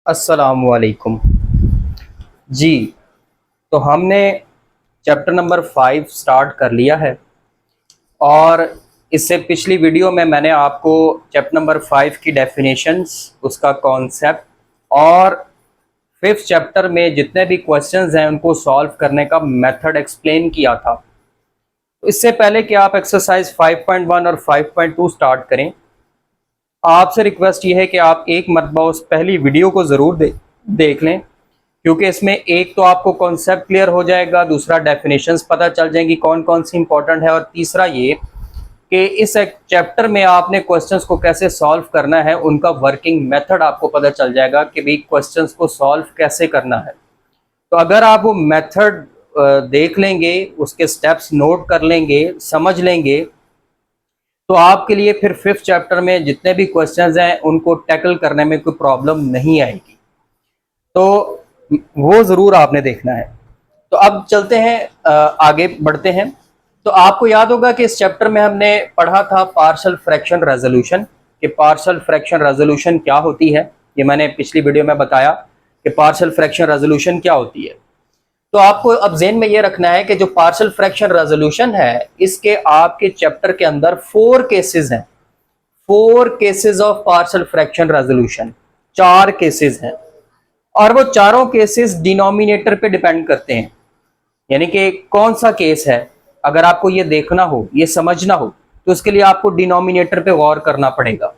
अस्सलामुअलैकुम जी। तो हमने चैप्टर नंबर 5 स्टार्ट कर लिया है और इससे पिछली वीडियो में मैंने आपको चैप्टर नंबर 5 की डेफिनेशंस, उसका कॉन्सेप्ट और फिफ्थ चैप्टर में जितने भी क्वेश्चंस हैं उनको सॉल्व करने का मेथड एक्सप्लेन किया था। तो इससे पहले कि आप एक्सरसाइज 5.1 और 5.2 स्टार्ट करें, आपसे रिक्वेस्ट ये है कि आप एक मरतबा उस पहली वीडियो को ज़रूर देख लें, क्योंकि इसमें एक तो आपको कॉन्सेप्ट क्लियर हो जाएगा, दूसरा डेफिनेशंस पता चल जाएंगी कौन कौन सी इंपॉर्टेंट है, और तीसरा ये कि इस एक चैप्टर में आपने क्वेश्चंस को कैसे सॉल्व करना है, उनका वर्किंग मेथड आपको पता चल जाएगा कि भाई क्वेश्चंस को सॉल्व कैसे करना है। तो अगर आप वो मेथड देख लेंगे, उसके स्टेप्स नोट कर लेंगे, समझ लेंगे, तो आपके लिए फिर फिफ्थ चैप्टर में जितने भी क्वेश्चंस हैं उनको टैकल करने में कोई प्रॉब्लम नहीं आएगी। तो वो ज़रूर आपने देखना है। तो अब चलते हैं, आगे बढ़ते हैं। तो आपको याद होगा कि इस चैप्टर में हमने पढ़ा था पार्शियल फ्रैक्शन रेजोल्यूशन, कि पार्शियल फ्रैक्शन रेजोल्यूशन क्या होती है। ये मैंने पिछली वीडियो में बताया कि पार्शियल फ्रैक्शन रेजोल्यूशन क्या होती है। तो आपको अब ज़हन में ये रखना है कि जो पार्शियल फ्रैक्शन रेजोल्यूशन है, इसके आपके चैप्टर के अंदर 4 केसेस हैं। 4 cases of partial fraction resolution, 4 cases हैं, और वो चारों केसेस डिनोमिनेटर पे डिपेंड करते हैं। यानी कि कौन सा केस है, अगर आपको ये देखना हो, ये समझना हो, तो उसके लिए आपको डिनोमिनेटर पे गौर करना पड़ेगा।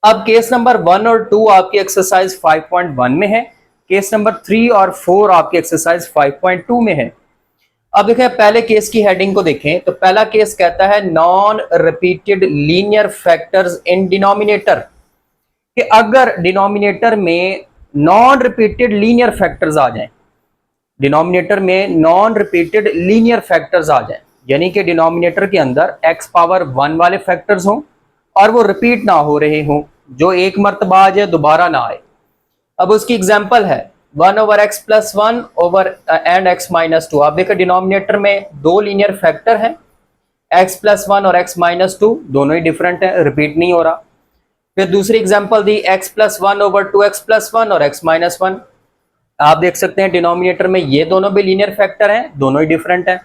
अब केस नंबर 1 और 2 आपकी एक्सरसाइज 5.1 में है, केस नंबर 3 और 4 आपकी एक्सरसाइज 5.2 में है। अब देखें, पहले केस की हेडिंग को देखें। तो पहला केस कहता है non repeated linear factors in denominator, कि अगर डिनोमिनेटर में नॉन रिपीटेड लीनियर फैक्टर्स आ जाएं, डिनोमिनेटर में नॉन रिपीटेड लीनियर फैक्टर्स आ जाएं, यानी कि डिनोमिनेटर के अंदर x पावर 1 वाले फैक्टर्स हों और वो रिपीट ना हो रहे हों, जो एक मरतबा आ जाए दोबारा ना आए। अब उसकी एग्जांपल है 1 over x plus 1 over and x minus 2। आप देखो डिनोमिनेटर में दो लीनियर फैक्टर हैं, x प्लस 1 और x माइनस 2, दोनों ही डिफरेंट है, रिपीट नहीं हो रहा। फिर दूसरी एग्जांपल दी x plus 1 over 2x plus 1 और x माइनस 1। आप देख सकते हैं डिनोमिनेटर में ये दोनों भी लीनियर फैक्टर हैं, दोनों ही डिफरेंट हैं।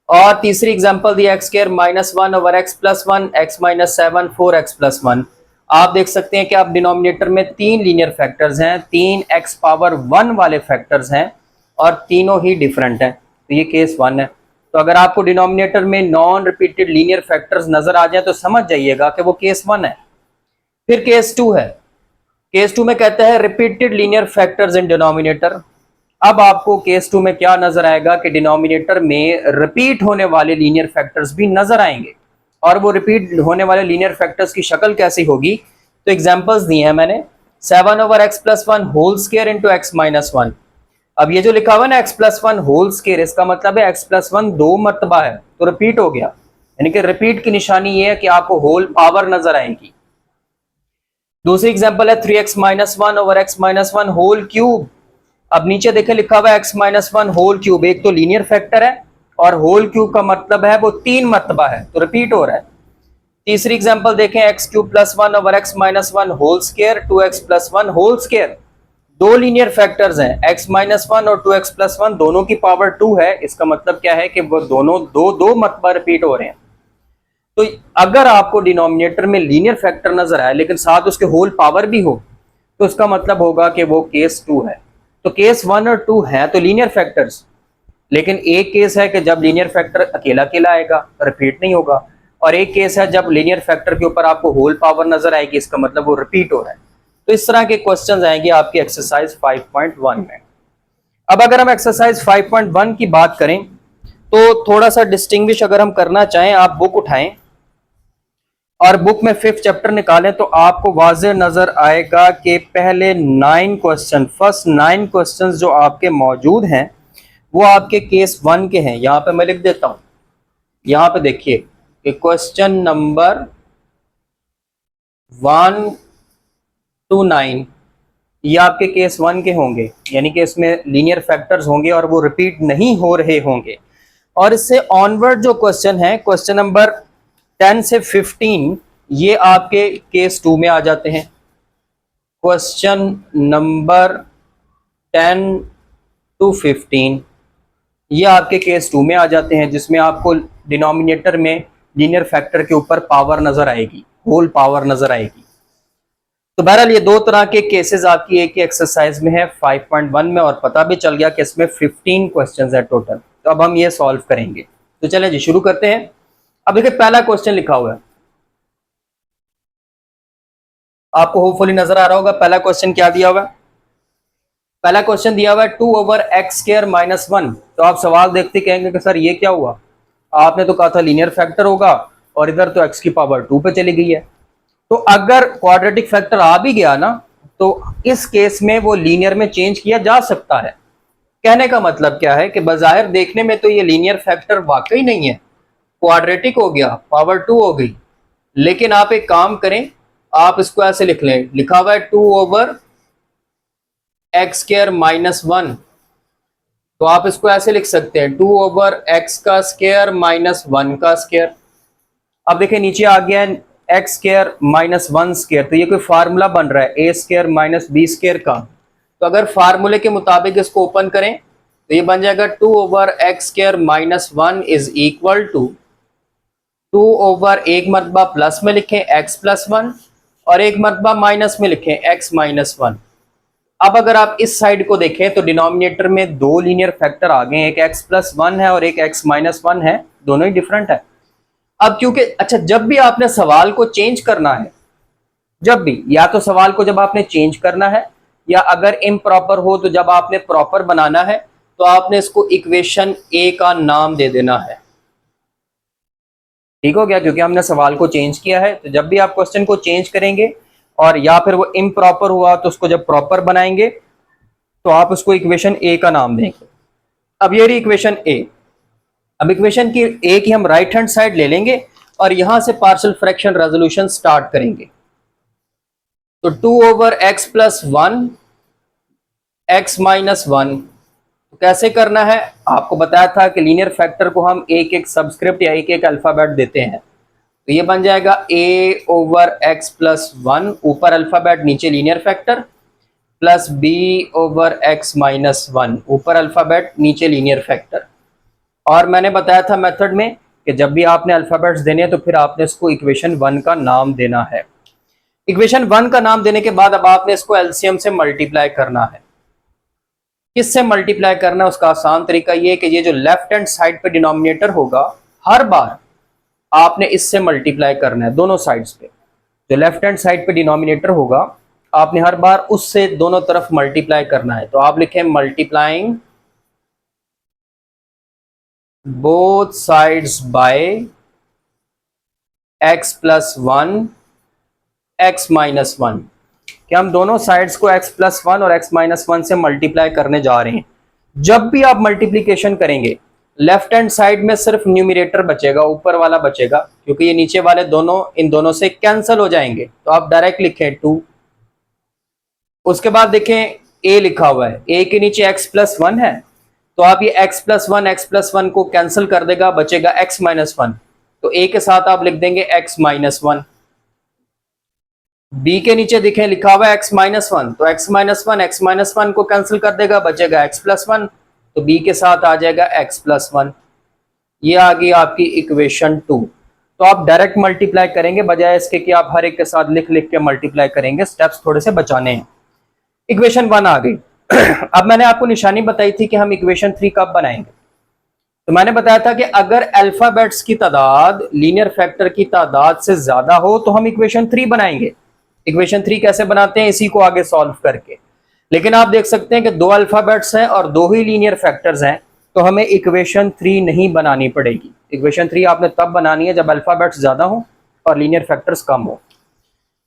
और तीसरी एग्जांपल दी x square minus 1 over x plus 1 x minus 7 4x plus 1। आप देख सकते हैं कि आप डिनोमिनेटर में 3 लीनियर फैक्टर्स हैं, 3 x पावर 1 वाले फैक्टर्स हैं और तीनों ही डिफरेंट हैं। तो ये केस 1 है। तो अगर आपको डिनोमिनेटर में नॉन रिपीटेड लीनियर फैक्टर्स नजर आ जाए तो समझ जाइएगा कि वो केस 1 है। फिर केस 2 है। केस 2 में कहता है repeated linear factors in denominator. अब आपको केस 2 में क्या नजर आएगा कि डिनोमिनेटर में रिपीट होने वाले लीनियर फैक्टर्स भी नजर आएंगे, और वो रिपीट होने वाले लीनियर फैक्टर्स की शक्ल कैसी होगी। तो एग्जांपल्स दिए हैं मैंने, 7 over x plus 1 whole square into x minus 1। अब ये जो लिखा हुआ है ना एक्स प्लस 1 होल स्क्वायर, इसका मतलब है एक्स प्लस 1 दो मरतबा है तो रिपीट हो गया, यानी कि रिपीट की निशानी ये है कि आपको होल पावर नजर आएगी। दूसरी एग्जांपल है 3x minus 1 over x minus 1 whole cube. अब नीचे देखें लिखा हुआ है x माइनस 1 होल क्यूब, एक तो लीनियर फैक्टर है और होल क्यूब का मतलब है वो 3 मरतबा है तो रिपीट हो रहा है। तीसरी एग्जांपल देखें x cube plus 1 over x minus 1 whole square 2x plus 1 whole square. दो लीनियर फैक्टर्स हैं x माइनस 1 और 2x प्लस 1, दोनों की पावर 2 है। इसका मतलब क्या है कि वो दोनों दो दो मरतबा रिपीट हो रहे हैं। तो अगर आपको डिनोमिनेटर में लीनियर फैक्टर नजर आए लेकिन साथ उसके होल पावर भी हो, तो उसका मतलब होगा कि वो केस 2 है। तो केस 1 और 2 है तो लीनियर फैक्टर्स, लेकिन एक केस है कि जब लीनियर फैक्टर अकेला अकेला आएगा रिपीट नहीं होगा, और एक केस है जब लीनियर फैक्टर के ऊपर आपको होल पावर नजर आएगी, इसका मतलब वो रिपीट हो रहा है। तो इस तरह के क्वेश्चंस आएंगे आपकी एक्सरसाइज 5.1 में। अब अगर हम एक्सरसाइज 5.1 की बात करें तो थोड़ा सा डिस्टिंग्विश अगर हम करना चाहें, आप बुक उठाएं और बुक में 5th चैप्टर निकालें तो आपको वाज़ेह नजर आएगा कि पहले 9 क्वेश्चन, फर्स्ट 9 क्वेश्चन जो आपके मौजूद हैं वो आपके केस 1 के हैं। यहां पे मैं लिख देता हूं, यहां पे देखिए कि क्वेश्चन नंबर 1 to 9 ये आपके केस 1 के होंगे, यानी कि इसमें लीनियर फैक्टर्स होंगे और वो रिपीट नहीं हो रहे होंगे। और इससे ऑनवर्ड जो क्वेश्चन है, क्वेश्चन नंबर 10 से 15, ये आपके केस 2 में आ जाते हैं। क्वेश्चन नंबर 10 to 15 ये आपके केस 2 में आ जाते हैं, जिसमें आपको डिनोमिनेटर में लीनियर फैक्टर के ऊपर पावर नजर आएगी, होल पावर नजर आएगी। तो बहरहाल ये दो तरह के केसेस आपकी एक ही एक्सरसाइज में है 5.1 में, और पता भी चल गया कि इसमें 15 क्वेश्चंस है टोटल। तो अब हम ये सॉल्व करेंगे। तो चलें जी शुरू करते हैं। अब देखिए पहला क्वेश्चन लिखा हुआ है, आपको होपफुली नजर आ रहा होगा। पहला क्वेश्चन क्या दिया हुआ है? पहला क्वेश्चन दिया हुआ है 2/x² - 1। तो आप सवाल देखते कहेंगे कि सर ये क्या हुआ, आपने तो कहा था लीनियर फैक्टर होगा और इधर तो x की पावर 2 पे चली गई है। तो अगर क्वाड्रेटिक फैक्टर आ भी गया ना, तो इस केस में वो लीनियर में चेंज किया जा सकता है। कहने का मतलब क्या है कि बजाहिर देखने में तो ये लीनियर फैक्टर वाकई नहीं है, क्वाड्रेटिक हो गया, पावर 2 हो गई। लेकिन आप एक काम करें, आप इसको ऐसे लिख लें, लिखा हुआ है 2/x² - 1। तो आप इसको ऐसे लिख सकते हैं 2/x² - 1²। अब देखिए नीचे आ गया है x² - 1²। तो ये कोई फार्मूला बन रहा है a² - b² का। तो अगर फार्मूले के मुताबिक इसको ओपन करें तो ये बन जाएगा 2/x² - 1 इज इक्वल टू 2 एक मरतबा प्लस में लिखें x + 1 और एक मरतबा माइनस में लिखें x - 1। अब अगर आप इस साइड को देखें तो डिनोमिनेटर में दो लीनियर फैक्टर आ गए, एक x + 1 है और एक x - 1 है, दोनों ही डिफरेंट है। अब क्योंकि अच्छा जब भी आपने सवाल को चेंज करना है, जब भी या तो सवाल को जब आपने चेंज करना है या अगर इम्प्रॉपर हो तो जब आपने प्रॉपर बनाना है तो आपने इसको इक्वेशन ए का नाम दे देना है। ठीक हो गया? क्योंकि हमने सवाल को चेंज किया है, तो जब भी आप क्वेश्चन को चेंज करेंगे और या फिर वो इम्प्रॉपर हुआ तो उसको जब प्रॉपर बनाएंगे तो आप उसको इक्वेशन ए का नाम देंगे। अब ये रही इक्वेशन ए। अब इक्वेशन की ए की हम राइट हैंड साइड ले लेंगे और यहां से पार्शियल फ्रैक्शन रेजोल्यूशन स्टार्ट करेंगे। तो 2/x + 1 x - 1 तो कैसे करना है, आपको बताया था कि लीनियर फैक्टर को हम एक एक सबस्क्रिप्ट या एक एक अल्फाबेट देते हैं। तो ये बन जाएगा a/x + 1 ऊपर अल्फाबेट नीचे लीनियर फैक्टर प्लस b/x - 1 ऊपर अल्फाबेट नीचे लीनियर फैक्टर। और मैंने बताया था मेथड में कि जब भी आपने अल्फाबेट्स देने हैं तो फिर आपने इसको इक्वेशन 1 का नाम देना है। इक्वेशन 1 का नाम देने के बाद अब आपने इसको एलसीएम से मल्टीप्लाई करना है। किससे मल्टीप्लाई करना है, उसका आसान तरीका ये है कि ये जो लेफ्ट हैंड साइड पे डिनोमिनेटर होगा हर बार आपने इससे मल्टीप्लाई करना है, दोनों साइड्स पे। जो लेफ्ट हैंड साइड पे डिनोमिनेटर होगा आपने हर बार उससे दोनों तरफ मल्टीप्लाई करना है। तो आप लिखें multiplying both sides by x + 1 x - 1 कि हम दोनों साइड्स को x + 1 और x - 1 से मल्टीप्लाई करने जा रहे हैं। जब भी आप मल्टीप्लिकेशन करेंगे लेफ्ट हैंड साइड में सिर्फ न्यूमरेटर बचेगा, ऊपर वाला बचेगा, क्योंकि ये नीचे वाले दोनों इन दोनों से कैंसिल हो जाएंगे। तो आप डायरेक्ट लिखें 2। उसके बाद देखें a लिखा हुआ है, a के नीचे x + 1 है, तो आप ये x + 1 को कैंसिल कर देगा, बचेगा x - 1। तो a के साथ आप लिख देंगे x - 1। b के नीचे देखें लिखा हुआ है x - 1, तो x - 1 को कैंसिल कर देगा, बचेगा x + 1। तो b के साथ आ जाएगा x + 1। ये आ गई आपकी इक्वेशन 2। तो आप डायरेक्ट मल्टीप्लाई करेंगे बजाय इसके कि आप हर एक के साथ लिख लिख के मल्टीप्लाई करेंगे, स्टेप्स थोड़े से बचाने हैं। इक्वेशन 1 आ गई। अब मैंने आपको निशानी बताई थी कि हम इक्वेशन 3 कब बनाएंगे। तो मैंने बताया था कि अगर अल्फाबेट्स की तादाद लीनियर फैक्टर की तादाद से ज्यादा हो तो हम इक्वेशन 3 बनाएंगे। इक्वेशन 3 कैसे बनाते हैं, इसी को आगे सॉल्व करके। लेकिन आप देख सकते हैं कि दो अल्फाबेट्स हैं और दो ही लीनियर फैक्टर्स हैं, तो हमें इक्वेशन 3 नहीं बनानी पड़ेगी। इक्वेशन 3 आपने तब बनानी है जब अल्फाबेट्स ज्यादा हो और लीनियर फैक्टर्स कम हो।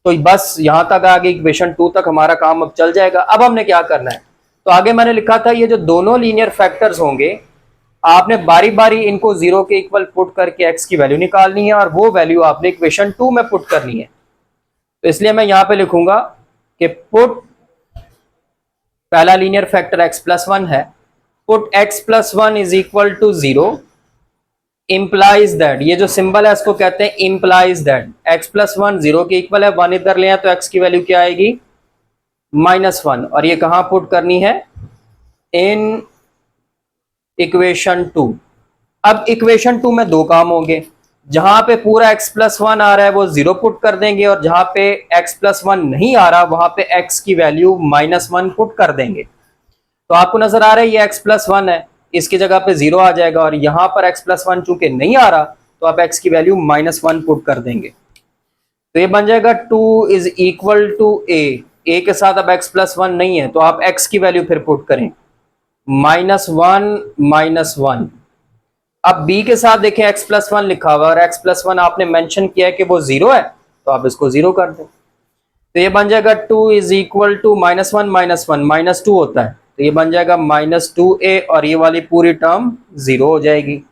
तो बस यहां तक आगे इक्वेशन 2 तक हमारा काम अब चल जाएगा। अब हमने क्या करना है, तो आगे मैंने लिखा था ये जो दोनों लीनियर फैक्टर्स होंगे आपने बारी बारी इनको 0 के इक्वल पुट करके x की वैल्यू निकालनी है और वो वैल्यू आपने इक्वेशन 2 में पुट करनी है। तो इसलिए मैं यहां पे लिखूंगा कि पुट पहला लीनियर फैक्टर x + 1 है, put x + 1 is equal to 0 implies that, ये जो सिंबल है इसको कहते हैं इंप्लाइज दैट x + 1 0 के इक्वल है, 1 इधर ले आए तो x की वैल्यू क्या आएगी -1 और ये कहाँ पुट करनी है, इन इक्वेशन 2। अब इक्वेशन 2 में दो काम होंगे, जहां पे पूरा x+1 आ रहा है वो 0 पुट कर देंगे और जहां पे x+1 नहीं आ रहा वहां पे x की वैल्यू -1 पुट कर देंगे। तो आपको नजर आ रहा है ये x+1 है, इसकी जगह पे 0 आ जाएगा और यहां पर x+1 चूंकि नहीं आ रहा तो आप x की वैल्यू -1 पुट कर देंगे। तो ये बन जाएगा 2 इज इक्वल टू a के साथ अब x+1 नहीं है तो आप x की वैल्यू फिर पुट करें -1 अब b के साथ देखें x+1 लिखा हुआ और x+1 आपने मेंशन किया है कि वो 0 है तो आप इसको 0 कर दें। तो ये बन जाएगा 2 इज इक्वल टू -1 -2 होता है तो ये बन जाएगा -2a और ये वाली पूरी टर्म 0 हो जाएगी।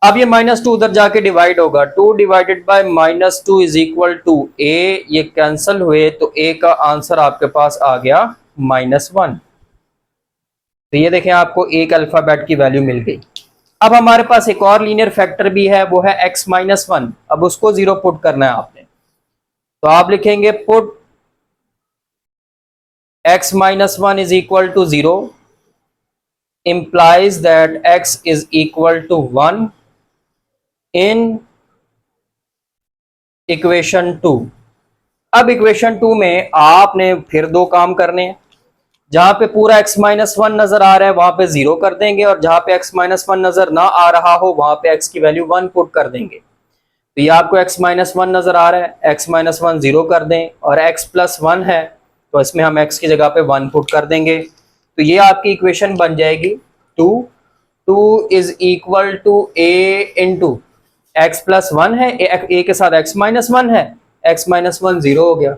अब ये -2 उधर जाके डिवाइड होगा, 2 divided by -2 is equal to a, ये कैंसिल हुए तो a का आंसर आपके पास आ गया -1। तो ये देखें आपको एक अल्फाबेट की वैल्यू मिल गई। अब हमारे पास एक और लीनियर फैक्टर भी है वो है x-1, अब उसको 0 पुट करना है आपने। तो आप लिखेंगे put x-1 is equal to 0 implies that x is equal to 1 in equation 2। अब इक्वेशन 2 में आपने फिर दो काम करने हैं, जहां पे पूरा x-1 नजर आ रहा है वहां पे 0 कर देंगे और जहां पे x-1 नजर ना आ रहा हो वहां पे x की वैल्यू 1 पुट कर देंगे। तो ये आपको x-1 नजर आ रहा है, x-1 0 कर दें और x+1 है तो इसमें हम x की जगह पे 1 पुट कर देंगे। तो ये आपकी इक्वेशन बन जाएगी 2 is equal to a into x+1 है, a के साथ x-1 है, x-1 0 हो गया,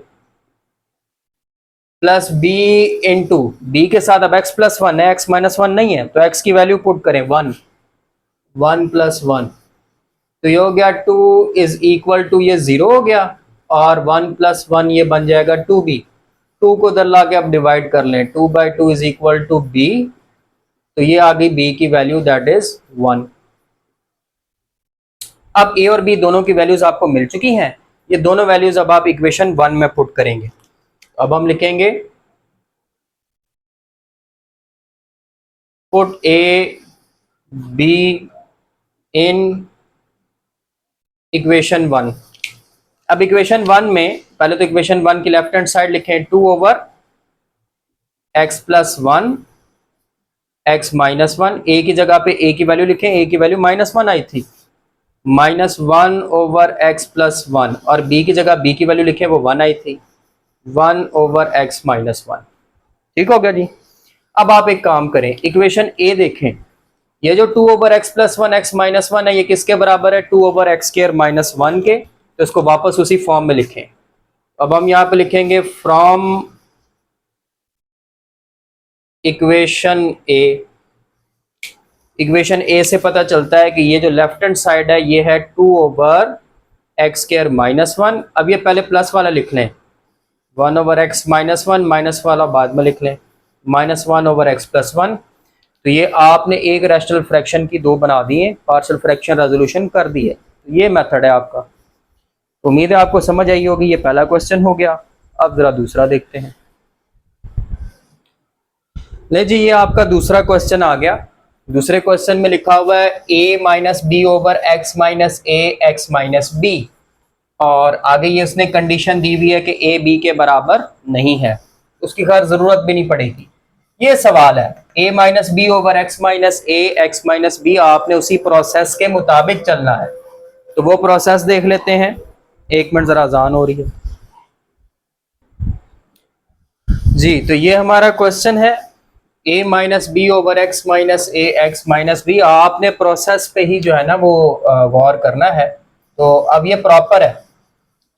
प्लस b इंटू b के साथ अब x+1 है, x-1 नहीं है तो x की वैल्यू पुट करें 1 + 1 तो ये हो गया 2 इज इक्वल टू ये 0 हो गया और 1 + 1 ये बन जाएगा 2b। 2 को उधर ला के अब डिवाइड कर लें, 2/2 इज इक्वल टू b, तो ये आ गई b की वैल्यू दैट इज 1। अब a और b दोनों की वैल्यूज आपको मिल चुकी हैं, ये दोनों वैल्यूज अब आप इक्वेशन 1 में पुट करेंगे। अब हम लिखेंगे put a b in equation 1। अब इक्वेशन 1 में पहले तो इक्वेशन 1 की लेफ्ट हैंड साइड लिखें 2/x+1 x-1, a की जगह पे a की वैल्यू लिखें, a की वैल्यू -1 आई थी, -1/x+1 और b की जगह b की वैल्यू लिखें वो 1 आई थी, 1/x-1। ठीक हो गया जी। अब आप एक काम करें, इक्वेशन a देखें, ये जो 2/x+1 x-1 है ये किसके बराबर है, 2/x² - 1 के, तो इसको वापस उसी फॉर्म में लिखें। अब हम यहाँ पे लिखेंगे फ्रॉम इक्वेशन ए से पता चलता है कि ये जो लेफ्ट हैंड साइड है ये है 2/x² - 1। अब ये पहले प्लस वाला लिख लें, 1/x - 1 माइनस वाला बाद में लिख लें, -1/x+1। तो ये आपने एक रैशनल फ्रैक्शन की दो बना दी है, पार्शियल फ्रैक्शन रेजोल्यूशन कर दी है। तो ये मेथड है आपका। उम्मीद है आपको समझ आई होगी। ये पहला क्वेश्चन हो गया। अब जरा दूसरा देखते हैं। ले जी, ये आपका दूसरा क्वेश्चन आ गया। दूसरे क्वेश्चन में लिखा हुआ है a - b/x - a x - b और आगे ये उसने कंडीशन दी हुई है कि a b के बराबर नहीं है, उसकी खैर जरूरत भी नहीं पड़ेगी। ये सवाल है a - b/x - a x - b, आपने उसी प्रोसेस के मुताबिक चलना है। तो वो प्रोसेस देख लेते हैं। एक मिनट, जरा अजान हो रही है जी। तो ये हमारा क्वेश्चन है a - b/x - a x - b। आपने प्रोसेस पे ही जो है ना वो गौर करना है। तो अब ये प्रॉपर है,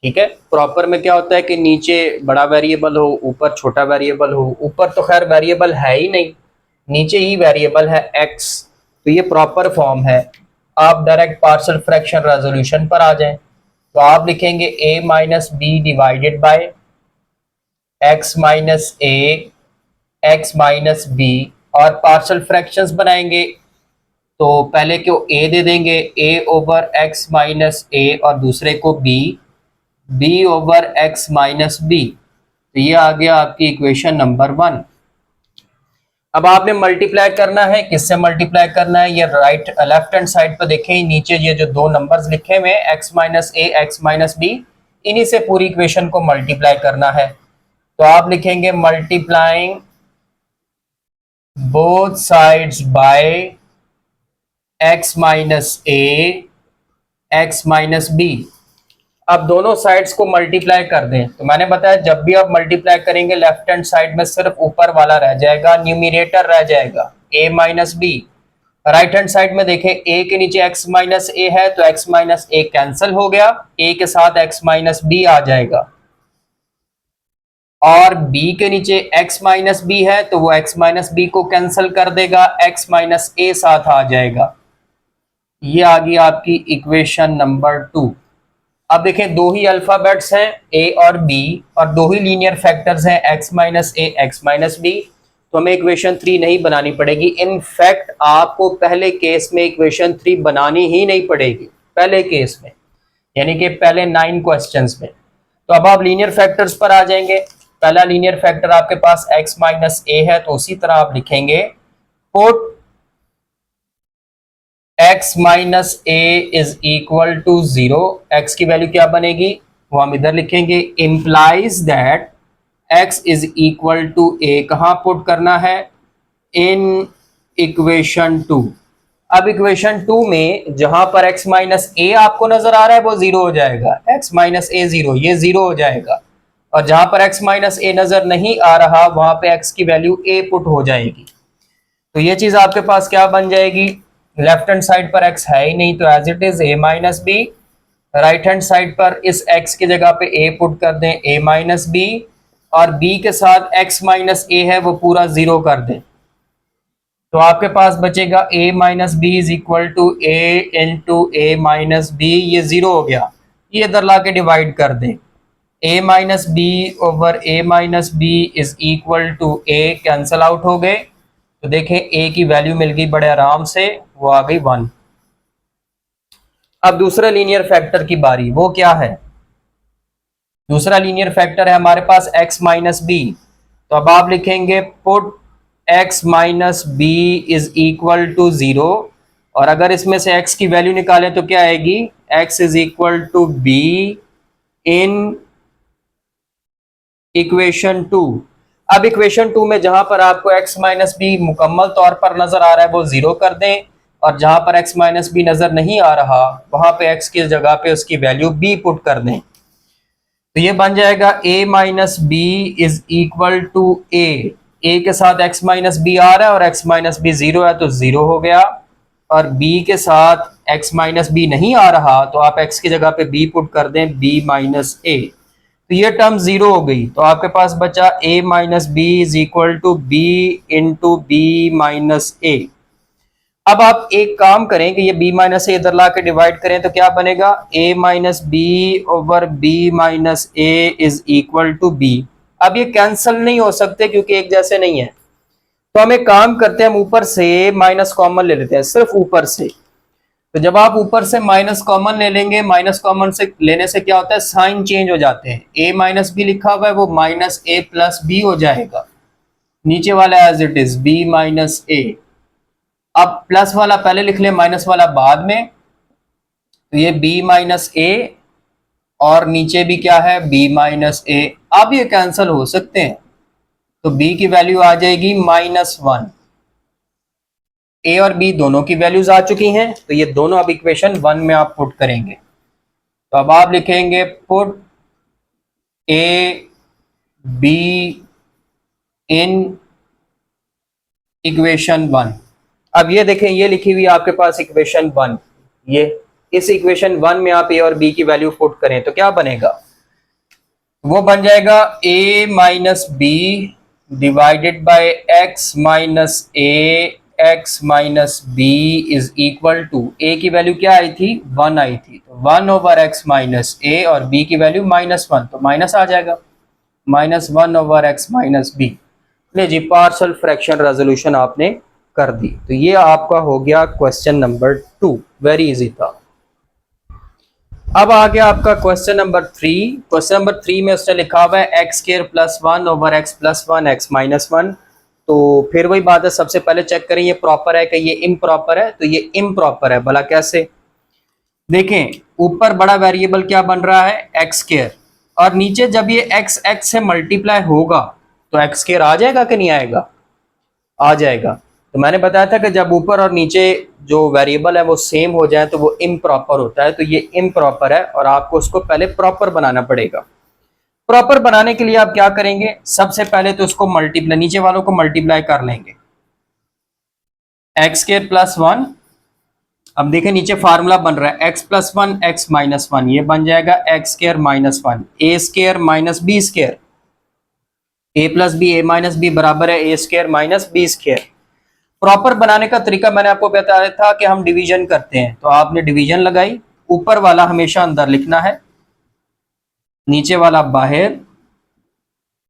ठीक है। प्रॉपर में क्या होता है कि नीचे बड़ा वेरिएबल हो, ऊपर छोटा वेरिएबल हो। ऊपर तो खैर वेरिएबल है ही नहीं, नीचे ही वेरिएबल है x। तो ये प्रॉपर फॉर्म है। आप डायरेक्ट पार्शियल फ्रैक्शन रेजोल्यूशन पर आ जाएं। तो आप लिखेंगे a - b divided by x - a x - b और पार्शियल फ्रैक्शंस बनाएंगे। तो पहले को a दे देंगे, a/x - a और दूसरे को b/x - b। तो ये आ गया आपकी इक्वेशन नंबर 1। अब आपने मल्टीप्लाई करना है, किससे मल्टीप्लाई करना है? ये राइट लेफ्ट हैंड साइड पर देखें, नीचे ये जो दो नंबर्स लिखे हुए हैं x माइनस ए एक्स माइनस बी, इन्हीं से पूरी इक्वेशन को मल्टीप्लाई करना है। तो आप लिखेंगे multiplying both sides by x minus A x minus b. अब दोनों साइड्स को मल्टीप्लाई कर दें। तो मैंने बताया जब भी आप मल्टीप्लाई करेंगे लेफ्ट हैंड साइड में सिर्फ ऊपर वाला रह जाएगा, न्यूमिनेटर रह जाएगा a minus b. Right hand side में देखें a के नीचे x माइनस ए है तो x माइनस ए कैंसिल हो गया, a के साथ x माइनस बी आ जाएगा। और b के नीचे x माइनस बी है तो वो x माइनस बी को कैंसिल कर देगा, x माइनस ए साथ आ जाएगा। ये आ गई आपकी इक्वेशन नंबर 2। अब देखें दो ही अल्फाबेट्स हैं a और b और दो ही लीनियर फैक्टर्स हैं x माइनस ए एक्स माइनस बी, तो हमें इक्वेशन 3 नहीं बनानी पड़ेगी। इनफैक्ट आपको पहले केस में इक्वेशन 3 बनानी ही नहीं पड़ेगी, पहले केस में, यानी कि पहले 9 क्वेश्चंस में। तो अब आप लीनियर फैक्टर्स पर आ जाएंगे। पहला लीनियर फैक्टर आपके पास x माइनस ए है तो उसी तरह आप लिखेंगे put x minus a is equal to 0। x की वैल्यू क्या बनेगी वो हम इधर लिखेंगे, implies that x is equal to a। कहां पुट करना है? In equation 2। अब इक्वेशन 2 में जहां पर x माइनस ए आपको नजर आ रहा है वो 0 हो जाएगा, x माइनस ए 0, ये 0 हो जाएगा। और जहां पर x माइनस ए नजर नहीं आ रहा वहां पे x की वैल्यू a पुट हो जाएगी। तो ये चीज आपके पास क्या बन जाएगी? लेफ्ट हैंड साइड पर x है ही नहीं तो as it is a minus b. Right hand side पर इस x की जगह पे a पुट कर दें, a माइनस बी, और b के साथ x माइनस a है वो पूरा 0 कर दें। तो आपके पास बचेगा a minus B is equal to a into a minus b, ये 0 हो गया। ये इधर ला के डिवाइड कर दें, a minus b over a minus B is equal to a, cancel out हो गए। तो देखें a की वैल्यू मिल गई बड़े आराम से, वो आ गई 1। अब दूसरा लीनियर फैक्टर की बारी, वो क्या है? दूसरा लीनियर फैक्टर है हमारे पास x माइनस बी। तो अब आप लिखेंगे put x minus B is equal to 0। और अगर इसमें से x की वैल्यू निकालें तो क्या आएगी? x is equal to b in equation 2। अब इक्वेशन 2 में जहां पर आपको x माइनस बी मुकम्मल तौर पर नजर आ रहा है वो 0 कर दें, और जहां पर x माइनस बी नजर नहीं आ रहा वहां पे x की जगह पे उसकी वैल्यू b पुट कर दें। तो ये बन जाएगा a minus B is equal to a के साथ x माइनस बी आ रहा है और x माइनस बी 0 है तो 0 हो गया, और b के साथ x माइनस बी नहीं आ रहा तो आप x की जगह पे b पुट कर दें, b माइनस a। तो ये टर्म 0 हो गई। तो आपके पास बचा a minus B is equal to B into B minus A. अब आप एक काम करें कि ये b माइनस ए इधर ला के डिवाइड करें तो क्या बनेगा? a minus b over b minus a is equal to b। अब ये कैंसिल नहीं हो सकते क्योंकि एक जैसे नहीं है। तो हम एक काम करते हैं, हम ऊपर से माइनस कॉमन ले लेते हैं, सिर्फ ऊपर से। तो जब आप ऊपर से माइनस कॉमन ले लेंगे, माइनस कॉमन से लेने से क्या होता है? साइन चेंज हो जाते हैं। a माइनस बी लिखा हुआ है वो माइनस ए प्लस बी हो जाएगा, नीचे वाला as it is b minus A. अब प्लस वाला पहले लिख लें, माइनस वाला बाद में। तो ये b माइनस ए और नीचे भी क्या है? b minus A. अब ये कैंसिल हो सकते हैं तो b की वैल्यू आ जाएगी -1। a और b दोनों की वैल्यूज आ चुकी हैं तो ये दोनों अब इक्वेशन 1 में आप पुट करेंगे। तो अब आप लिखेंगे put a b in equation 1। अब ये देखें, ये लिखी हुई आपके पास इक्वेशन 1, ये इस इक्वेशन 1 में आप a और b की वैल्यू पुट करें तो क्या बनेगा? वो बन जाएगा a minus B divided by x minus A x minus B is equal to, A की वैल्यू क्या आई थी? 1 आई थी, तो 1 ओवर x माइनस ए, और b की वैल्यू -1 तो माइनस आ जाएगा, -1 ओवर x माइनस बी। ले जी, पार्शियल फ्रैक्शन रेजोल्यूशन आपने कर दी। तो ये आपका हो गया क्वेश्चन नंबर 2, वेरी इजी था। अब आ गया आपका क्वेश्चन नंबर 3। क्वेश्चन नंबर 3 में उसने लिखा हुआ है x square plus 1 over x plus 1 x minus 1। तो फिर वही बात है, सबसे पहले चेक करें ये प्रॉपर है कि ये इम्प्रॉपर है। तो ये इम्प्रॉपर है, भला कैसे? देखें, ऊपर बड़ा वेरिएबल क्या बन रहा है, एक्स स्क्वायर, और नीचे जब ये एक्स एक्स से मल्टीप्लाई होगा तो एक्स स्क्वायर आ जाएगा कि नहीं आएगा? आ जाएगा। तो मैंने बताया था कि जब ऊपर और नीचे जो वेरिएबल है वो सेम हो जाए तो वो इम्प्रॉपर होता है। तो ये इम्प्रॉपर है और आपको उसको पहले प्रॉपर बनाना पड़ेगा। प्रॉपर बनाने के लिए आप क्या करेंगे, सबसे पहले तो उसको मल्टीप्लाई, नीचे वालों को मल्टीप्लाई कर लेंगे। एक्स स्क्वायर प्लस 1, अब देखें नीचे फार्मूला बन रहा है एक्स प्लस 1 एक्स माइनस 1, ये बन जाएगा x square minus 1 A square minus B square. A plus B A minus B बराबर है A square minus B square. Proper बनाने का तरीका मैंने आपको बताया था कि हम डिवीजन करते हैं। तो आपने डिवीजन लगाई, ऊपर वाला हमेशा अंदर लिखना है, नीचे वाला बाहर।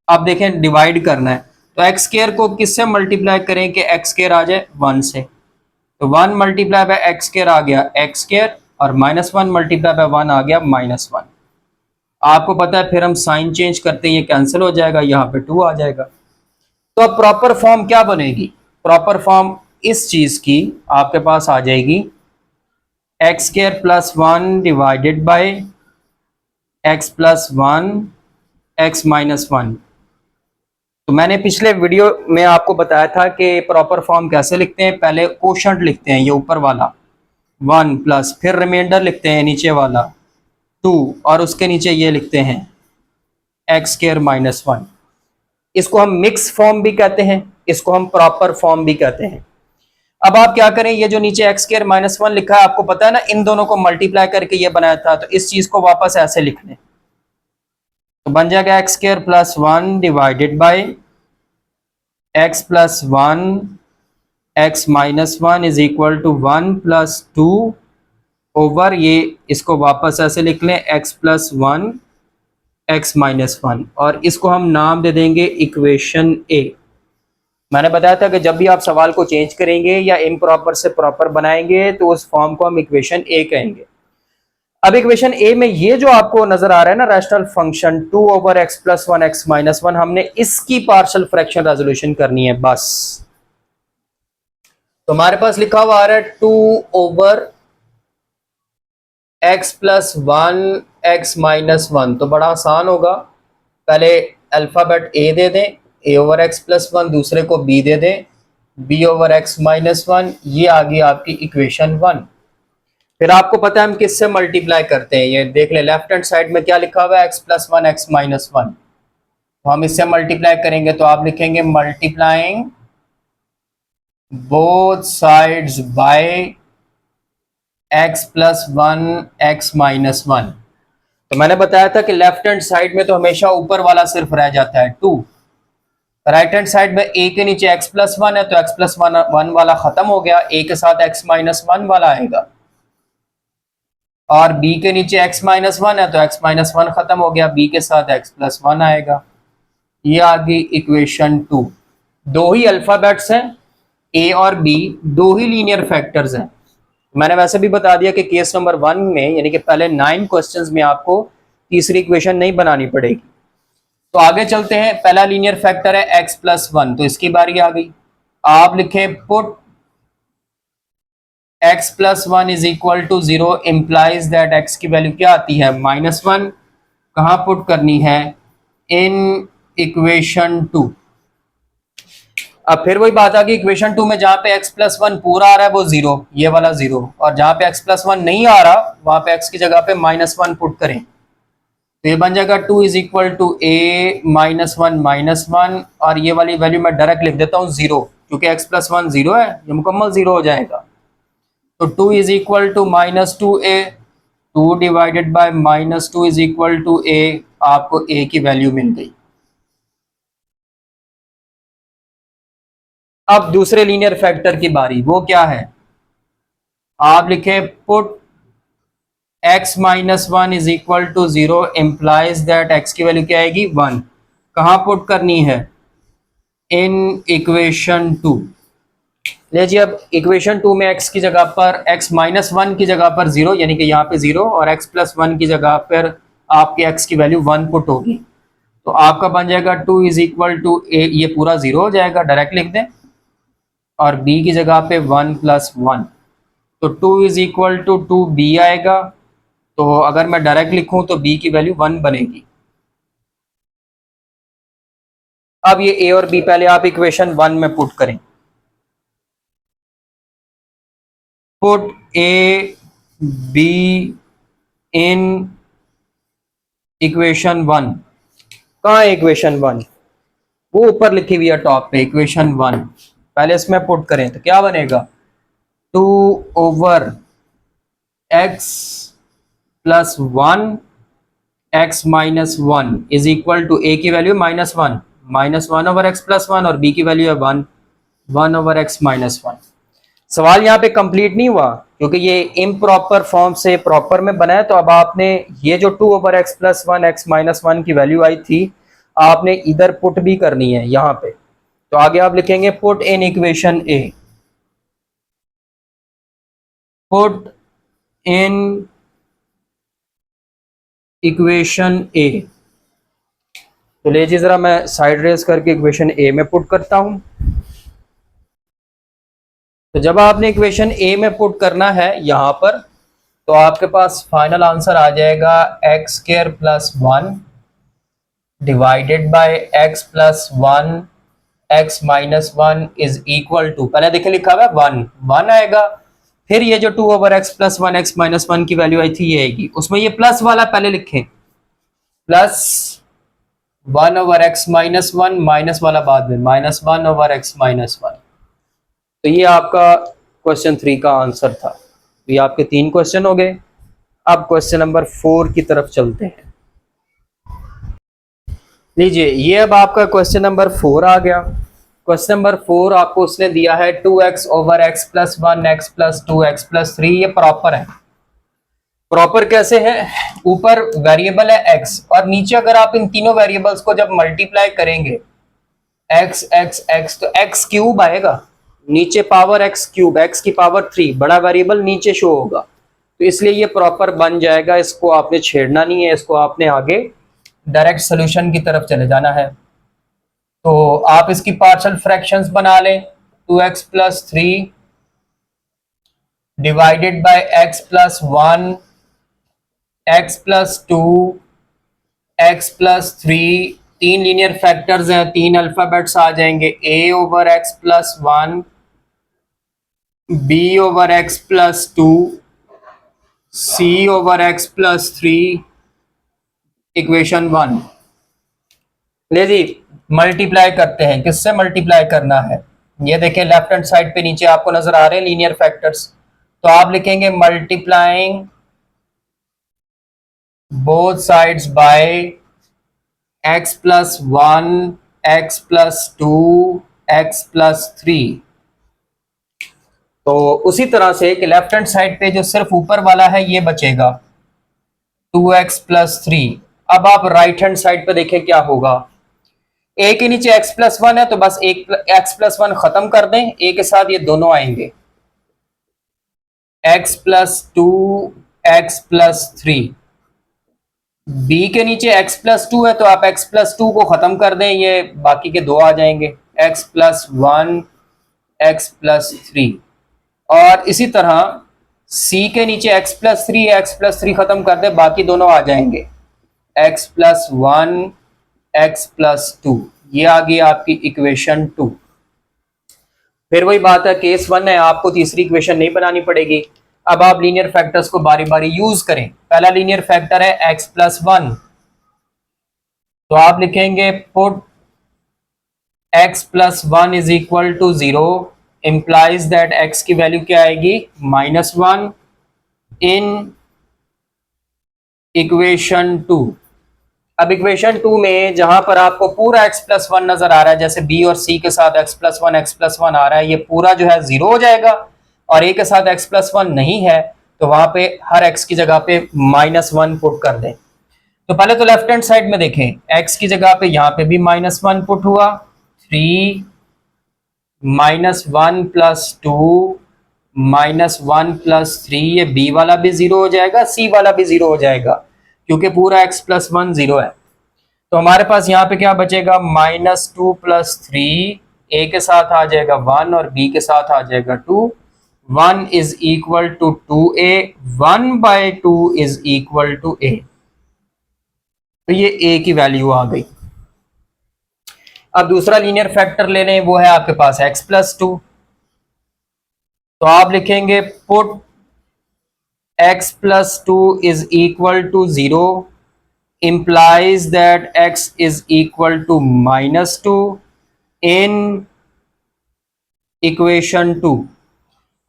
आप देखें डिवाइड करना है, तो एक्स स्क्वायर को किससे मल्टीप्लाई करें कि एक्स स्क्वायर आ जाए 1 से। तो 1 मल्टीप्लाई बाय एक्स स्क्वायर आ गया एक्स स्क्वायर, और माइनस 1 मल्टीप्लाई बाय 1 आ गया माइनस 1। आपको पता है फिर हम साइन चेंज करते हैं, ये कैंसिल हो जाएगा, यहाँ पे 2 आ जाएगा। तो अब प्रॉपर फॉर्म क्या बनेगी? प्रॉपर फॉर्म इस चीज की आपके पास आ जाएगी, x square plus 1 divided by x plus 1 x minus 1। तो मैंने पिछले वीडियो में आपको बताया था कि प्रॉपर फॉर्म कैसे लिखते हैं। पहले कोशंट लिखते हैं, ये ऊपर वाला 1 प्लस, फिर रिमाइंडर लिखते हैं नीचे वाला 2, और उसके नीचे ये लिखते हैं एक्स स्क्वायर माइनस 1। इसको हम मिक्स फॉर्म भी कहते हैं, इसको हम प्रॉपर फॉर्म भी कहते हैं। अब आप क्या करें, ये जो नीचे एक्स स्क्वायर माइनस 1 लिखा है, आपको पता है ना इन दोनों को मल्टीप्लाई करके ये बनाया था। तो इस चीज को वापस ऐसे लिख लें, तो बन जाएगा x square plus 1 divided by x plus 1 x minus 1 is equal to 1 plus 2 over, ये इसको वापस ऐसे लिख लें एक्स प्लस 1 एक्स माइनस 1, और इसको हम नाम दे देंगे इक्वेशन ए। मैंने बताया था कि जब भी आप सवाल को चेंज करेंगे या इम्प्रॉपर से प्रॉपर बनाएंगे तो उस फॉर्म को हम इक्वेशन ए कहेंगे। अब इक्वेशन ए में ये जो आपको नजर आ रहा है ना rational function 2 over x plus 1 x minus 1, हमने इसकी पार्शियल फ्रैक्शन रेजोल्यूशन करनी है बस। तो हमारे पास लिखा हुआ आ रहा है 2 over x plus 1 x minus 1। तो बड़ा आसान होगा, पहले अल्फाबेट ए दे दें, ए ओवर एक्स प्लस 1, दूसरे को बी दे दें, बी ओवर एक्स माइनस 1। ये आ गई आपकी इक्वेशन 1। फिर आपको पता है हम किससे मल्टीप्लाई करते हैं, ये देख ले लेफ्ट हैंड साइड में क्या लिखा हुआ है एक्स प्लस 1 एक्स माइनस 1। तो हम इससे मल्टीप्लाई करेंगे, तो आप लिखेंगे multiplying both sides bye x plus 1 x minus 1। तो मैंने बताया था कि लेफ्ट हैंड साइड में तो हमेशा ऊपर वाला सिर्फ रह जाता है 2, राइट हैंड साइड में ए के नीचे एक्स प्लस 1 है, तो एक्स प्लस 1 वाला खत्म हो गया, ए के साथ एक्स माइनस 1 वाला आएगा। और बी के नीचे x माइनस 1 है, तो x माइनस 1 खत्म हो गया, b के साथ x प्लस 1 आएगा। ये आ गई इक्वेशन 2। दो ही अल्फाबेट्स हैं, a और b, दो ही लीनियर फैक्टर्स हैं। मैंने वैसे भी बता दिया कि केस नंबर 1 में, यानी कि पहले 9 क्वेश्चंस में आपको तीसरी इक्वेशन नहीं बनानी पड़ेगी। तो आगे चलते हैं, पहला लीनियर फैक्टर है x प्लस 1, तो इसकी बारी आ गई। आप लिखें put x plus 1 is equal to 0 implies that x की वैल्यू क्या आती है माइनस 1। कहाँ पुट करनी है, इन इक्वेशन 2। अब फिर वही बात आ गई इक्वेशन 2 में, जहां पे x प्लस 1 पूरा आ रहा है वो 0, ये वाला 0, और जहां पे x प्लस 1 नहीं आ रहा वहां पे x की जगह पे माइनस 1 पुट करें। तो ये बन जाएगा 2 is equal to a minus 1 minus 1, और ये वाली वैल्यू मैं डायरेक्ट लिख देता हूँ 0, क्योंकि x प्लस 1 0 है, ये मुकम्मल 0 हो जाएगा। तो 2 is equal to minus 2a, 2 divided by minus 2 is equal to a, आपको a की वैल्यू मिल गई। अब दूसरे लीनियर फैक्टर की बारी, वो क्या है, आप लिखें put x minus 1 is equal to 0 implies that x की वैल्यू क्या आएगी 1। कहाँ पुट करनी है, इन इक्वेशन 2। ले जी, अब इक्वेशन 2 में x की जगह पर x माइनस वन की जगह पर 0, यानी कि यहाँ पे 0, और x प्लस वन की जगह पर आपके x की वैल्यू 1 पुट होगी। तो आपका बन जाएगा 2 इज इक्वल टू ए, ये पूरा 0 हो जाएगा, डायरेक्ट लिख दें, और b की जगह पे 1 प्लस वन, तो 2 इज इक्वल टू 2b आएगा। तो अगर मैं डायरेक्ट लिखूं तो b की वैल्यू 1 बनेगी। अब ये a और b पहले आप इक्वेशन 1 में पुट करें। Put a b in equation 1। कहाँ है इक्वेशन 1? वो ऊपर लिखी हुई है टॉप पे, इक्वेशन 1। पहले इसमें पुट करें तो क्या बनेगा, 2 over x plus 1 x minus one is equal to a की value minus one over x plus one, और b की वैल्यू है 1 ओवर x माइनस वन। सवाल यहाँ पे कंप्लीट नहीं हुआ क्योंकि ये इम्प्रॉपर फॉर्म से प्रॉपर में बना है। तो अब आपने ये जो 2 over x plus one x minus one की वैल्यू आई थी, आपने इधर पुट भी करनी है यहाँ पे। तो आगे आप लिखेंगे put in equation a, put in equation a। तो ले जी, जरा मैं साइड रेस करके इक्वेशन a में पुट करता हूं। तो जब आपने इक्वेशन a में पुट करना है यहां पर, तो आपके पास फाइनल आंसर आ जाएगा x square plus one divided by x plus one x minus one is equal to, पहले देखिए लिखा हुआ है 1 आएगा। फिर ये जो 2 over x plus one x minus one की वैल्यू आई थी ये आएगी, उसमें ये प्लस वाला पहले लिखें, plus 1 over x minus one, minus वाला बाद में, minus 1 over x minus one. तो ये आपका क्वेश्चन 3 का आंसर था। तो ये आपके 3 क्वेश्चन हो गए। अब क्वेश्चन नंबर 4 की तरफ चलते हैं। लीजिए, ये अब आपका क्वेश्चन नंबर 4 आ गया। क्वेश्चन नंबर 4 आपको उसने दिया है 2x over x plus one x plus two x plus three. ये प्रॉपर है। प्रॉपर कैसे है, ऊपर वेरिएबल है x, और नीचे अगर आप इन तीनों वेरिएबल्स को जब मल्टीप्लाई करेंगे x x x, तो x क्यूब आएगा, नीचे पावर x क्यूब, x की पावर 3, बड़ा वेरिएबल नीचे शो होगा। तो इसलिए ये प्रॉपर बन जाएगा, इसको आपने छेड़ना नहीं है, इसको आपने आगे डायरेक्ट सोल्यूशन की तरफ चले जाना है। तो आप इसकी पार्शियल फ्रैक्शंस बना लें, 2x plus three divided by x plus one x plus two x plus three, 3 linear factors हैं, 3 अल्फाबेट्स आ जाएंगे, a over x plus one, b over x plus two, c over x plus three, equation 1। ले जी, multiply करते हैं। किससे multiply करना है, ये देखें लेफ्ट हैंड साइड पे नीचे आपको नजर आ रहे हैं लीनियर फैक्टर्स। तो आप लिखेंगे multiplying both sides by x plus one x plus two x plus three. तो उसी तरह से कि लेफ्ट हैंड साइड पे जो सिर्फ ऊपर वाला है ये बचेगा 2x प्लस थ्री। अब आप राइट हैंड साइड पे देखें क्या होगा, a के नीचे x प्लस वन है तो बस एक x प्लस वन खत्म कर दें, a के साथ ये दोनों आएंगे, x plus two x plus three. b के नीचे x प्लस टू है तो आप x प्लस टू को खत्म कर दें, ये बाकी के दो आ जाएंगे, x plus one x plus three. और इसी तरह c के नीचे x प्लस थ्री खत्म कर दे, बाकी दोनों आ जाएंगे, x plus one x plus two. ये आ गई आपकी इक्वेशन 2। फिर वही बात है, केस 1 है, आपको तीसरी इक्वेशन नहीं बनानी पड़ेगी। अब आप लीनियर फैक्टर्स को बारी बारी यूज करें। पहला लीनियर फैक्टर है x प्लस वन, तो आप लिखेंगे put x plus one is equal to 0 implies that x की वैल्यू क्या आएगी, -1 इन इक्वेशन 2। अब इक्वेशन 2 में जहां पर आपको पूरा x प्लस वन नजर आ रहा है, जैसे b और c के साथ x प्लस वन आ रहा है, ये पूरा जो है 0 हो जाएगा, और a के साथ x प्लस वन नहीं है तो वहां पे हर x की जगह पे -1 पुट कर दें। तो पहले तो लेफ्ट हैंड साइड में देखें, x की जगह पे यहाँ पे भी -1 पुट हुआ, 3 -1 + 2 -1 + 3, ये b वाला भी 0 हो जाएगा, c वाला भी 0 हो जाएगा, क्योंकि पूरा x + 1 0 है। तो हमारे पास यहाँ पे क्या बचेगा, -2 + 3, a के साथ आ जाएगा 1 और b के साथ आ जाएगा 2। 1 = 2a, 1/2 = a। तो ये a की वैल्यू आ गई। अब दूसरा लीनियर फैक्टर ले लें, वो है आपके पास x + 2। तो आप लिखेंगे put x + 2 = 0 implies that x = -2 in equation 2।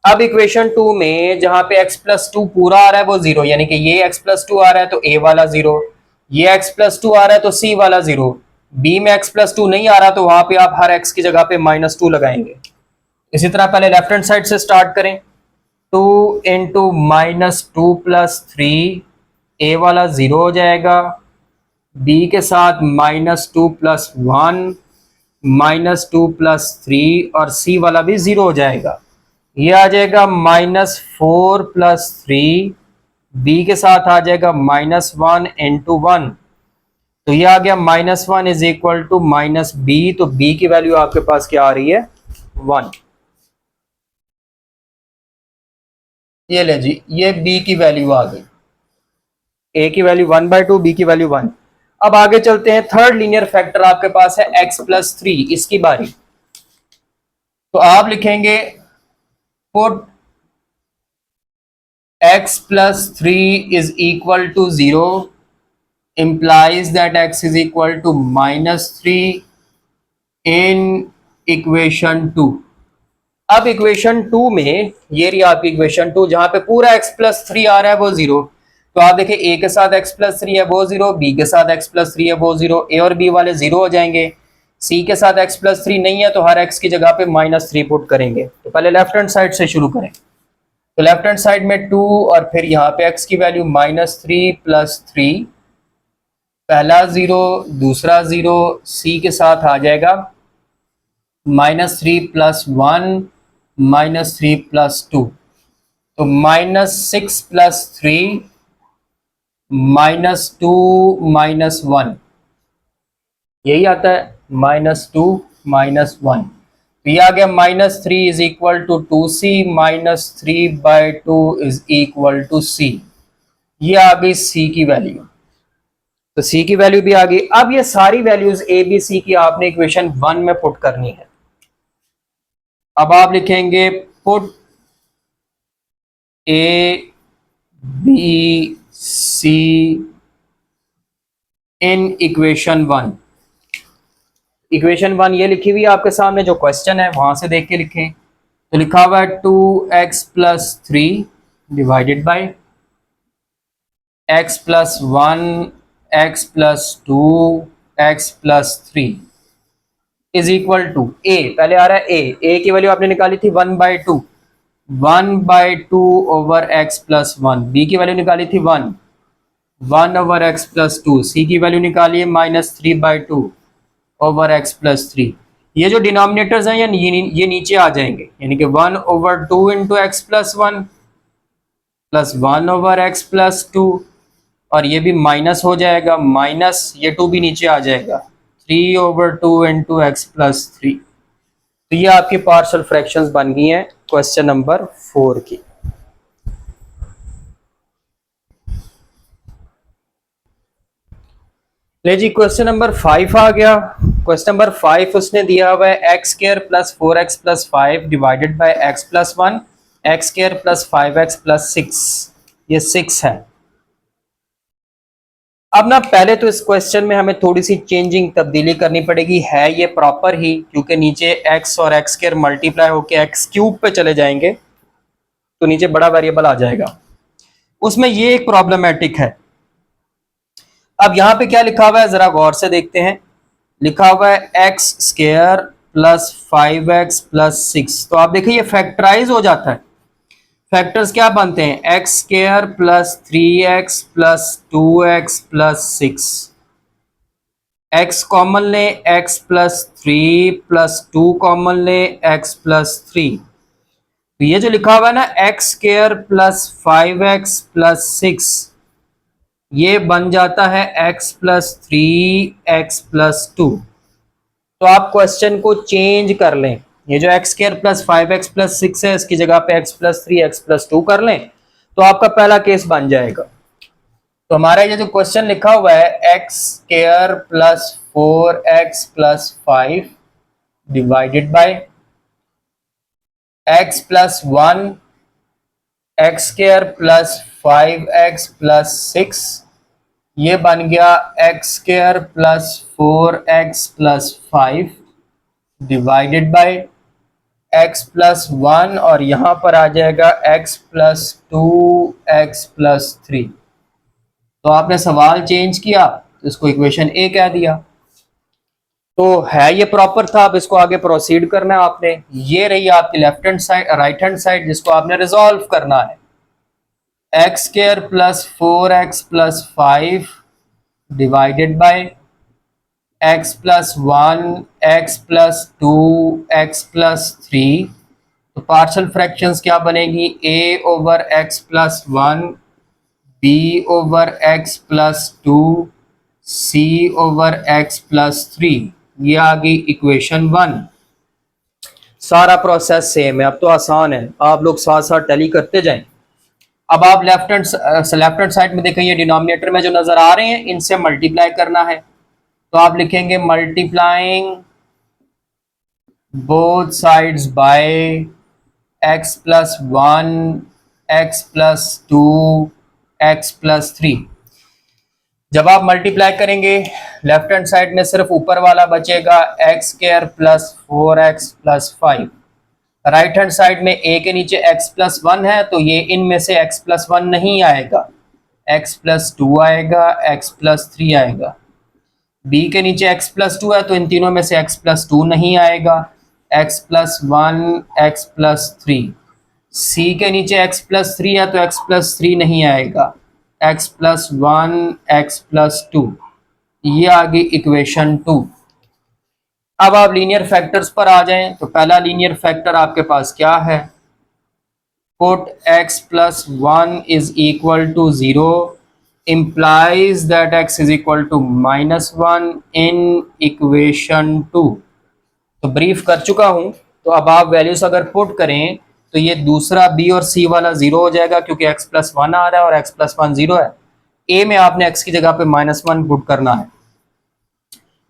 अब इक्वेशन 2 में जहां पे x + 2 पूरा आ रहा है वो 0, यानी कि ये x + 2 आ रहा है तो a वाला 0, ये x + 2 आ रहा है तो c वाला 0, b में x + 2 नहीं आ रहा तो वहां पे आप हर x की जगह पे -2 लगाएंगे। इसी तरह पहले लेफ्ट हैंड साइड से स्टार्ट करें। 2 × -2 + 3, a वाला 0 हो जाएगा, b के साथ -2 + 1, -2 + 3 और c वाला भी 0 हो जाएगा। ये आ जाएगा -4 + 3, b के साथ आ जाएगा -1 × 1, तो ये आ गया -1 = -b, तो b की वैल्यू आपके पास क्या आ रही है, 1। ये ले जी, ये b की वैल्यू आ गई, a की वैल्यू 1/2, b की वैल्यू 1। अब आगे चलते हैं, थर्ड लीनियर फैक्टर आपके पास है x + 3, इसकी बारी। तो आप लिखेंगे put x + 3 = 0 implies that x = -3 in equation 2। अब इक्वेशन 2 में ये रही आपकी इक्वेशन 2, जहां पे पूरा x + 3 आ रहा है वो 0। तो आप देखिए a के साथ x + 3 है वो 0, b के साथ x + 3 है वो 0, a और b वाले 0 हो जाएंगे। c के साथ x + 3 नहीं है तो हर x की जगह पे -3 पुट करेंगे। तो पहले लेफ्ट हैंड साइड से शुरू करें। तो लेफ्ट हैंड साइड में 2 और फिर यहाँ पे x की वैल्यू -3 + 3, पहला 0 दूसरा 0, c के साथ आ जाएगा -3 + 1 -3 + 2, तो -6 + 3 -2 -1, यही आता है -2 -1। तो ये आ गया -3 = 2c, -3/2 = c। ये आ गई c की वैल्यू। तो c की वैल्यू भी आ गई। अब ये सारी वैल्यूज a b c की आपने इक्वेशन 1 में पुट करनी है। अब आप लिखेंगे put a b c in equation 1। Equation 1 ये लिखी हुई है आपके सामने, जो क्वेश्चन है वहां से देख के लिखें। तो लिखा हुआ है 2x + 3 divided by x + 1 x + 2 x + 3 = a। पहले आ रहा है a की वैल्यू आपने निकाली थी 1/2, 1/2 ओवर x + 1, b की वैल्यू निकाली थी 1, 1 ओवर x + 2, c की वैल्यू निकाली है -3/2 ओवर x + 3। ये जो डिनोमिनेटर्स हैं ये नीचे आ जाएंगे, यानी कि 1/2 × x + 1 प्लस 1 ओवर x + 2, और ये भी माइनस हो जाएगा, माइनस ये 2 भी नीचे आ जाएगा, 3/2 × x + 3। तो ये आपकी पार्शियल फ्रैक्शंस बन गई हैं क्वेश्चन नंबर 4 की। ले जी, क्वेश्चन नंबर 5 आ गया। क्वेश्चन नंबर 5 उसने दिया हुआ है x² + 4x + 5 divided by x + 1, x² + 5x + 6, ये 6 है। अब ना पहले तो इस क्वेश्चन में हमें थोड़ी सी चेंजिंग तब्दीली करनी पड़ेगी, है ये प्रॉपर ही, क्योंकि नीचे x और x² मल्टीप्लाई होकर x³ पे चले जाएंगे तो नीचे बड़ा वेरिएबल आ जाएगा। उसमें ये एक प्रॉब्लमेटिक है। अब यहां पे क्या लिखा हुआ है जरा गौर से देखते हैं। लिखा हुआ है x² + 5x + 6, तो आप देखिए ये फैक्टराइज हो जाता है। फैक्टर्स क्या बनते हैं, x² + 3x + 2x + 6। x common लें, x प्लस 3 प्लस 2 कॉमन लें, x प्लस 3। तो ये जो लिखा हुआ है ना x square plus 5x plus 6, ये बन जाता है x प्लस 3x प्लस 2। तो आप क्वेश्चन को चेंज कर लें, ये जो x square plus 5x plus 6 है इसकी जगह पे x प्लस 3x प्लस 2 कर लें तो आपका पहला केस बन जाएगा। तो हमारा ये जो क्वेश्चन लिखा हुआ है x square plus 4x plus 5 divided by x plus 1, x square plus 5x plus 6, ये बन गया x square plus 4x plus 5 divided by x plus 1 और यहां पर आ जाएगा x प्लस 2x प्लस 3। तो आपने सवाल चेंज किया तो इसको इक्वेशन ए कह दिया। तो है ये प्रॉपर था, अब इसको आगे प्रोसीड करना है आपने। ये रही आपकी left hand side, right hand side जिसको आपने रिजॉल्व करना है। X square plus 4x plus 5 divided by x plus 1, x plus 2, x plus 3। तो पार्शियल फ्रैक्शंस क्या बनेगी, a over x plus 1, b over x plus 2, c over x plus 3। ये आ गई equation 1। सारा प्रोसेस सेम है, अब तो आसान है, आप लोग साथ साथ टैली करते जाएं। अब आप लेफ्ट हैंड साइड में देखें, ये डिनोमिनेटर में जो नजर आ रहे हैं इनसे मल्टीप्लाई करना है। तो आप लिखेंगे multiplying both sides by x plus 1, x plus 2, x plus 3। जब आप मल्टीप्लाई करेंगे लेफ्ट हैंड साइड में सिर्फ ऊपर वाला बचेगा x square plus 4x plus 5। Right hand side में a के नीचे x प्लस 1 है तो ये इनमें से x प्लस 1 नहीं आएगा, x प्लस 2 आएगा, x प्लस 3 आएगा। b के नीचे x प्लस 2 है तो इन तीनों में से x प्लस 2 नहीं आएगा, x plus 1, x plus 3। c के नीचे x प्लस 3 है तो x प्लस 3 नहीं आएगा, x प्लस 1, x प्लस 2। ये आ गई इक्वेशन 2। अब आप लीनियर फैक्टर्स पर आ जाएं तो पहला लीनियर फैक्टर आपके पास क्या है, put x plus 1 is equal to 0 implies that x is equal to -1 in equation 2। तो ब्रीफ कर चुका हूं, तो अब आप वैल्यूज अगर पुट करें तो ये दूसरा b और c वाला 0 हो जाएगा क्योंकि x प्लस 1 आ रहा है और x प्लस 1 0 है। a में आपने x की जगह पे -1 पुट करना है,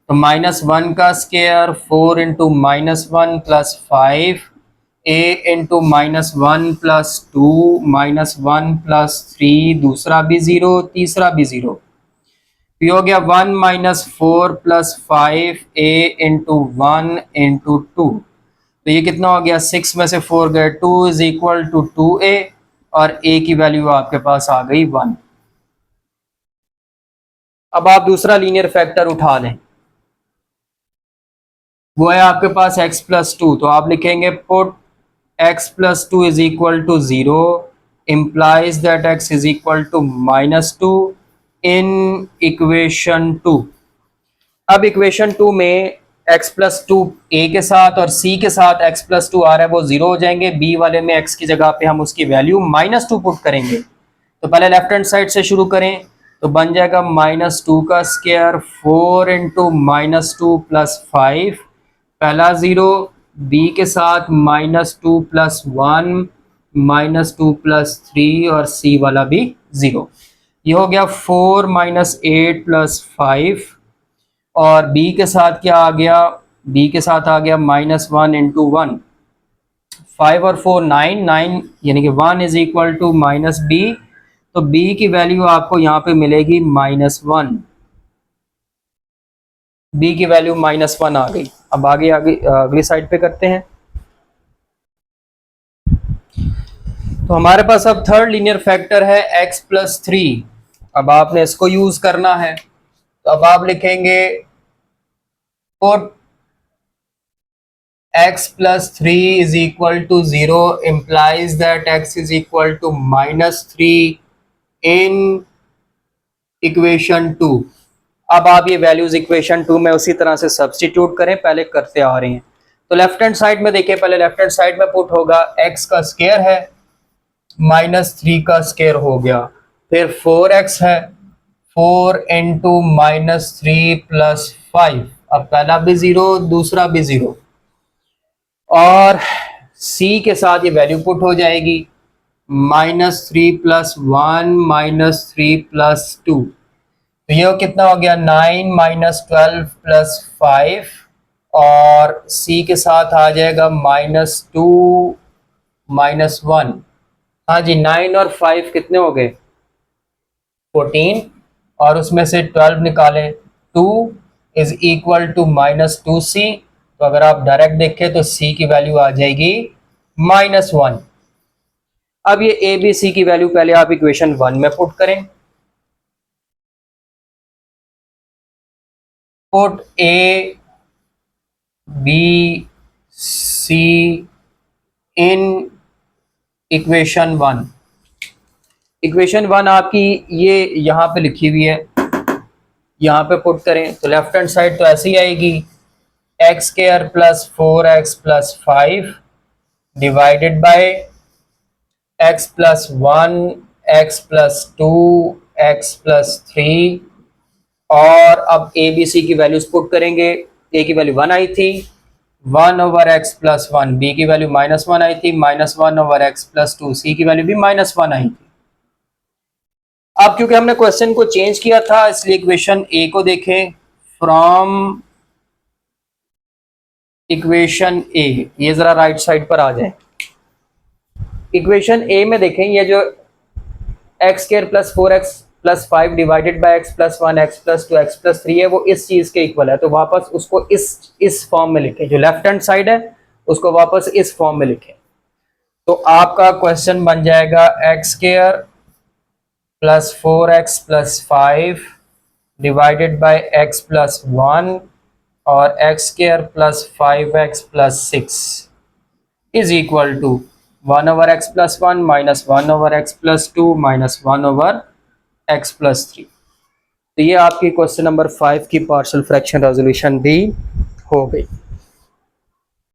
तो -1 का square 4 into -1 plus 5, a into -1 plus 2, -1 plus 3, दूसरा भी 0, तीसरा भी 0। ये हो गया 1 minus 4 plus 5 a into 1 into 2। तो ये कितना हो गया, 6 में से 4 गए, 2 इज इक्वल टू 2a और a की वैल्यू आपके पास आ गई 1। अब आप दूसरा लीनियर फैक्टर उठा लें, वो है आपके पास x प्लस 2। तो आप लिखेंगे put x plus 2 is equal to 0 implies that x is equal to -2 in equation 2। अब इक्वेशन 2 में x प्लस 2 a के साथ और c के साथ x प्लस 2 आ रहा है वो 0 हो जाएंगे, b वाले में x की जगह पे हम उसकी वैल्यू -2 पुट करेंगे। तो पहले लेफ्ट हैंड साइड से शुरू करें तो बन जाएगा -2 का स्क्वायर 4 इंटू -2 प्लस 5, पहला 0, b के साथ -2 प्लस 1, -2 प्लस 3 और c वाला भी 0। ये हो गया 4 माइनस 8 प्लस 5 और b के साथ क्या आ गया, b के साथ आ गया -1 इंटू 1, 5 और 4 9, 9 यानी कि 1 इज इक्वल टू -b। तो b की वैल्यू आपको यहाँ पे मिलेगी -1, b की वैल्यू -1 आ गई। अब आगे अगली साइड पे करते हैं। तो हमारे पास अब थर्ड लीनियर फैक्टर है x प्लस 3। अब आपने इसको यूज करना है, तो अब आप लिखेंगे put x plus 3 is equal to 0 implies that x is equal to -3 in equation 2। अब आप ये वैल्यूज इक्वेशन 2 में उसी तरह से सब्सटीट्यूट करें, पहले करते आ रहे हैं। तो लेफ्ट हैंड साइड में देखिए, पहले लेफ्ट हैंड साइड में पुट होगा x का स्क्वायर है -3 का स्क्वायर हो गया, फिर 4x है 4 इंटू -3 प्लस 5, अब पहला भी जीरो दूसरा भी जीरो, और c के साथ ये वैल्यू पुट हो जाएगी -3 प्लस 1 -3 प्लस 2, तो ये कितना हो गया 9 -12 प्लस 5, और c के साथ आ जाएगा -2 -1। हाँ जी, 9 और 5 कितने हो गए 14, और उसमें से 12 निकालें 2 इज इक्वल टू -2c, तो अगर आप डायरेक्ट देखें तो c की वैल्यू आ जाएगी -1। अब ये a b c की वैल्यू पहले आप इक्वेशन 1 में पुट करें, put a b c in equation 1। Equation 1 आपकी ये यहाँ पे लिखी हुई है, यहाँ पे पुट करें तो लेफ्ट हैंड साइड तो ऐसे ही आएगी x square plus 4x plus 5 divided by x plus 1 x plus 2 x plus 3, और अब ए बी सी की वैल्यूज पुट करेंगे। a की वैल्यू 1 आई थी, 1 ओवर एक्स प्लस 1, बी की वैल्यू -1 आई थी, -1 ओवर एक्स प्लस 2, सी की वैल्यू भी -1 आई थी। अब क्योंकि हमने क्वेश्चन को चेंज किया था इसलिए इक्वेशन ए को देखें, फ्रॉम इक्वेशन ए, ये जरा राइट साइड पर आ जाए। इक्वेशन ए में देखें ये जो x square plus 4x plus 5 divided by x plus 1 x plus 2 x plus 3 है, वो इस चीज के इक्वल है, तो वापस उसको इस फॉर्म में लिखें, जो लेफ्ट हैंड साइड है उसको वापस इस फॉर्म में लिखें। तो आपका क्वेश्चन बन जाएगा x square plus 4x plus 5 divided by x plus 1 और x square plus 5x plus 6 is equal to 1 over x plus 1 minus 1 over x plus 2 minus 1 over x plus 3। तो ये आपकी क्वेश्चन नंबर 5 की partial fraction resolution भी हो गई।